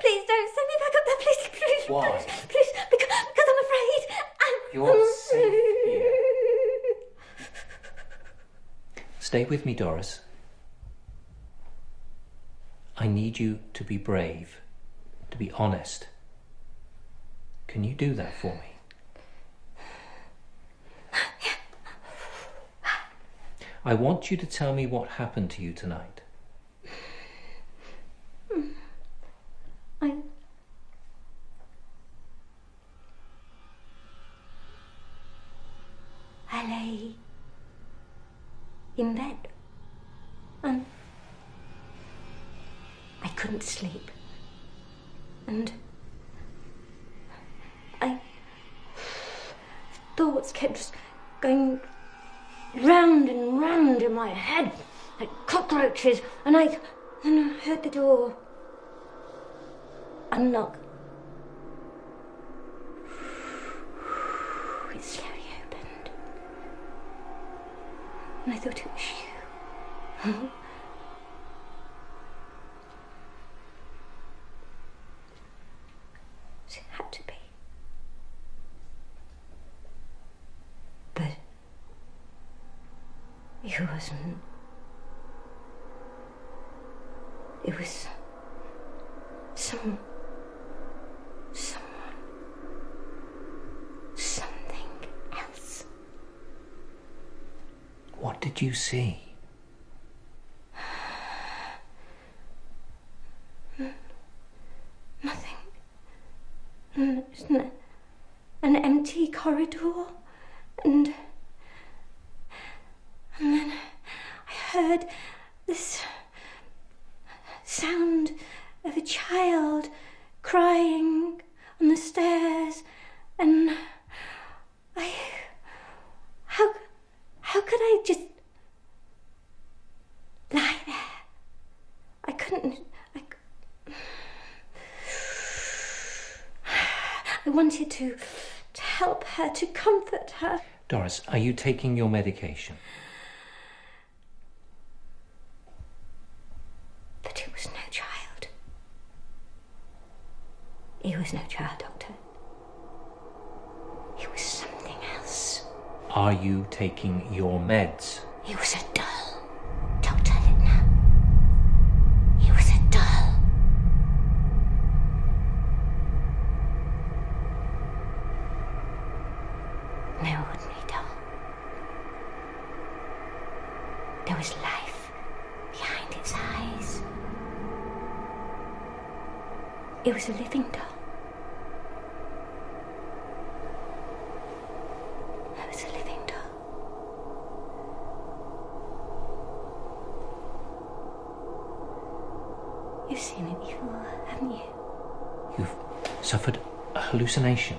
Please don't send me back up there. Please. Why? Please, because I'm afraid. You're safe here. Stay with me, Doris. I need you to be brave, to be honest. Can you do that for me? I want you to tell me what happened to you tonight. I lay in bed and I couldn't sleep, and thoughts kept just going round and round in my head like cockroaches, and I heard the door unlock. It slowly opened, and I thought it was you. It had to be. But it wasn't. It was someone, something else. What did you see? Nothing. Just an empty corridor, and then heard this sound of a child crying on the stairs, and how could I just lie there? I couldn't. I wanted to help her, to comfort her. Doris, are you taking your medication? But it was no child. It was no child, Doctor. It was something else. Are you taking your meds? It was a doll, Dr. Littner. It was a doll. No ordinary doll. There was life behind its eyes. It was a living doll. It was a living doll. You've seen it before, haven't you? You've suffered a hallucination,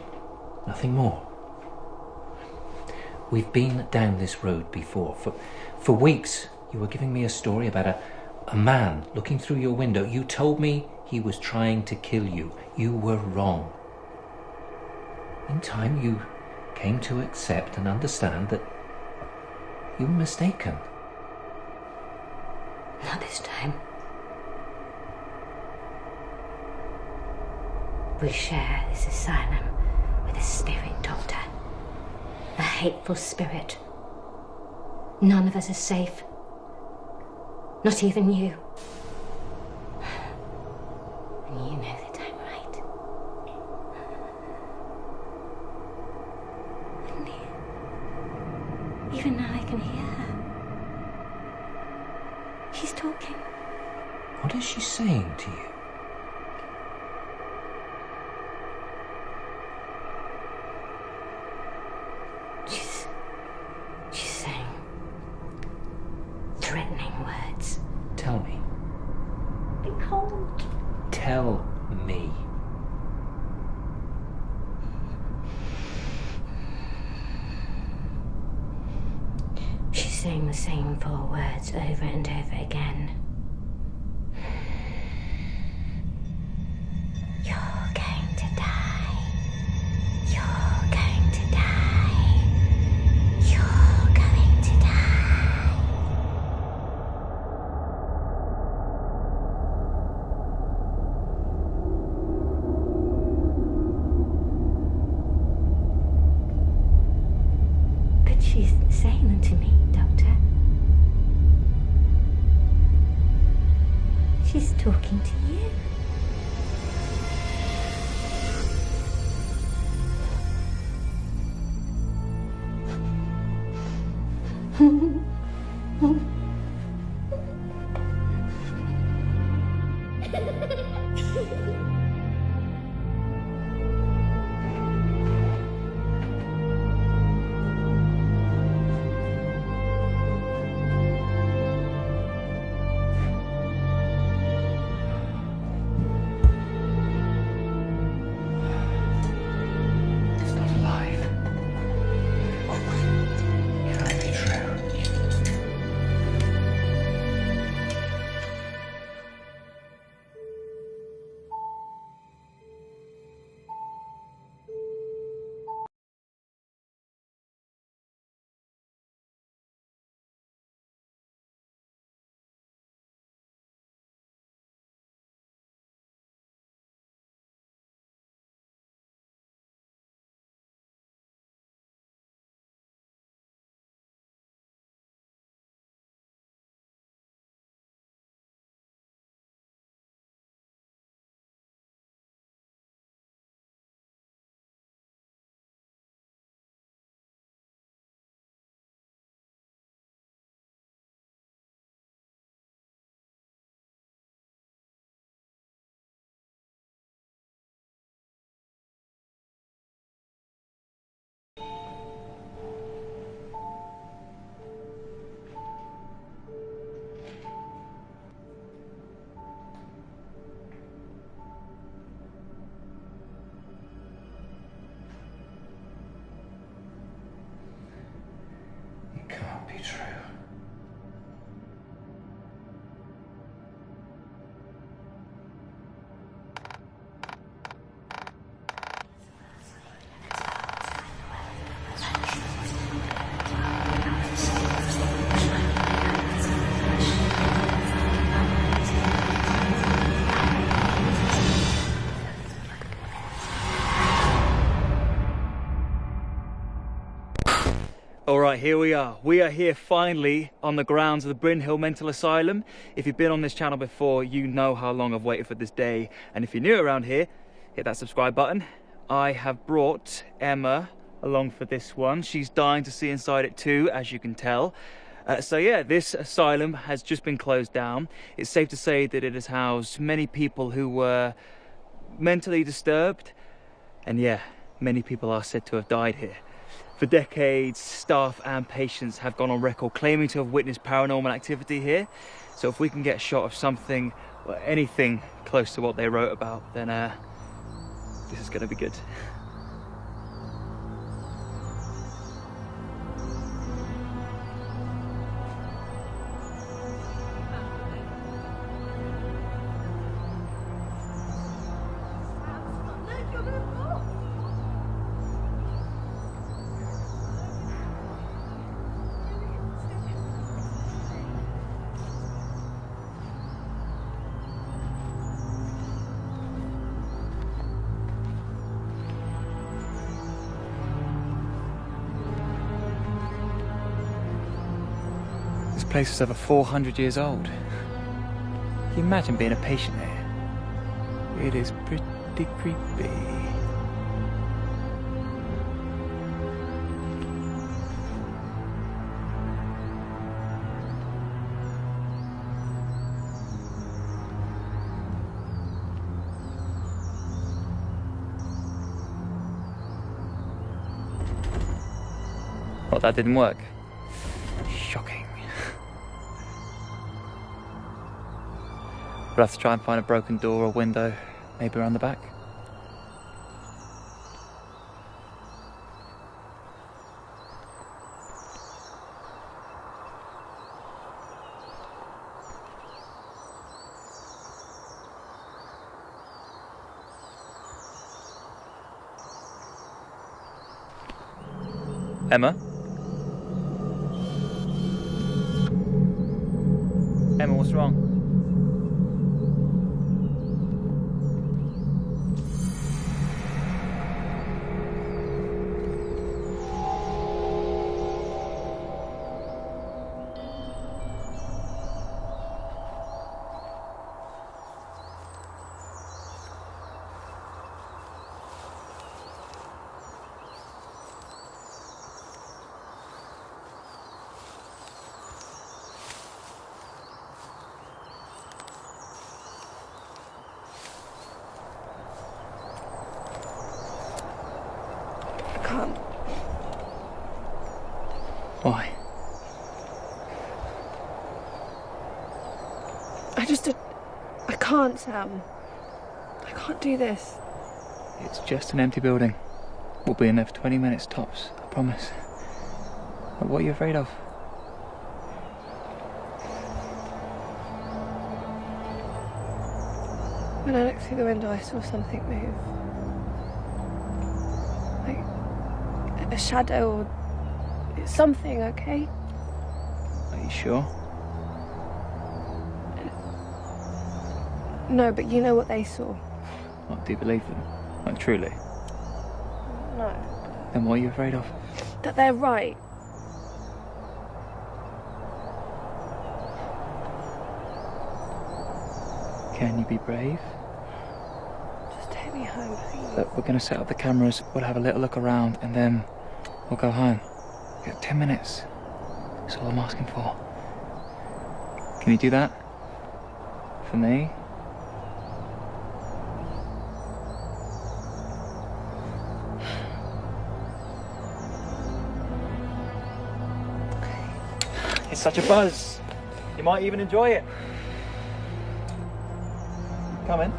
nothing more. We've been down this road before. For weeks, you were giving me a story about a man looking through your window. You told me he was trying to kill you. You were wrong. In time, you came to accept and understand that you were mistaken. Not this time. We share this asylum with a spirit, Doctor. A hateful spirit. None of us are safe. Not even you. And you know that I'm right. And even now I can hear her. She's talking. What is she saying to you? She's saying threatening words. Tell me. I can't. Tell me. She's saying the same 4 words over and over again. You're going to die. You're going to die. You're going to die. But she's saying them to me, Doctor. She's talking to you. It's not alive. It can't be true. true. Alright, here we are. We are here finally on the grounds of the Bryn Hill Mental Asylum. If you've been on this channel before, you know how long I've waited for this day. And if you're new around here, hit that subscribe button. I have brought Emma along for this one. She's dying to see inside it too, as you can tell. So yeah, this asylum has just been closed down. It's safe to say that it has housed many people who were mentally disturbed. And yeah, many people are said to have died here. For decades, staff and patients have gone on record claiming to have witnessed paranormal activity here. So if we can get a shot of something, or anything close to what they wrote about, then this is going to be good. This place is over 400 years old. Can you imagine being a patient here? It is pretty creepy. Well, that didn't work. Shocking. We'll have to try and find a broken door or window, maybe around the back. Emma? Emma, what's wrong? Why? I can't, Sam. I can't do this. It's just an empty building. We'll be in there for 20 minutes tops, I promise. What are you afraid of? When I looked through the window, I saw something move. Like a shadow or something, okay? Are you sure? No, but you know what they saw. What, do you believe them? Like, truly? No. Then what are you afraid of? That they're right. Can you be brave? Just take me home, please. Look, we're going to set up the cameras, we'll have a little look around, and then we'll go home. We've got 10 minutes. That's all I'm asking for. Can you do that? For me? It's such a buzz. You might even enjoy it. Come in.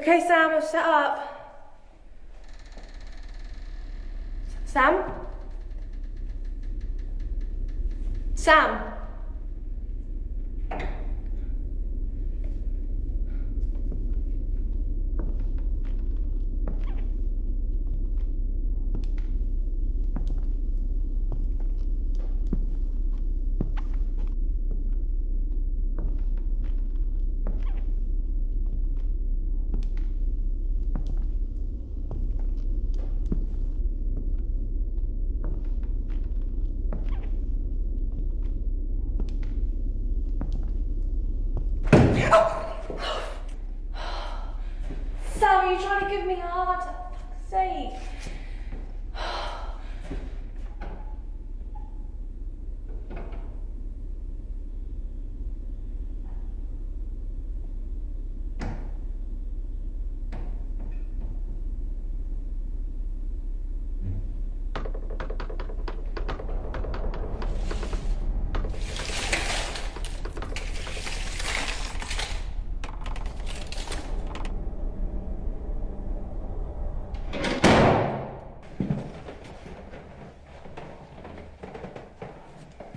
Okay, Sam, I've set up. Sam? Sam? Sam, are you trying to give me a heart attack? For fuck's sake.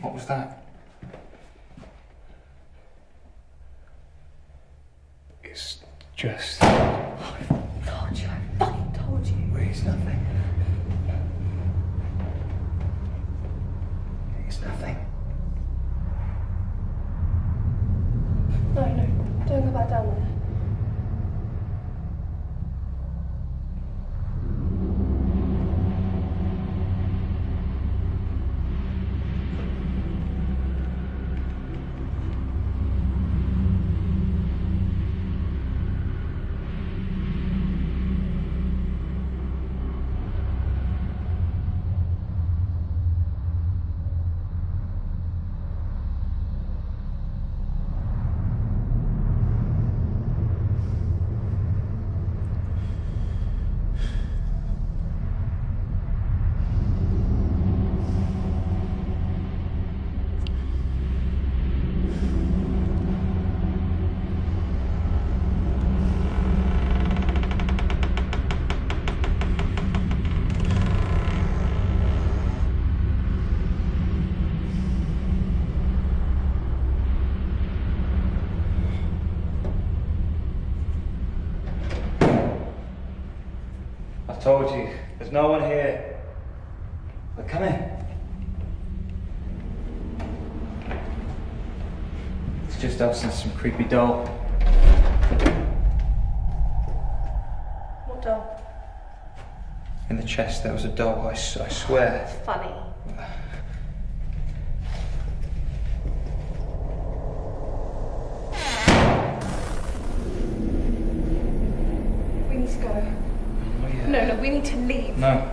What was that? It's just... I told you, I fucking told you. It's nothing. It's nothing. No, don't go back down there. I told you, there's no one here. But come in. It's just us and some creepy doll. What doll? In the chest there was a doll, I swear. It's funny. We need to go. Oh, yeah. No, we need to leave. No.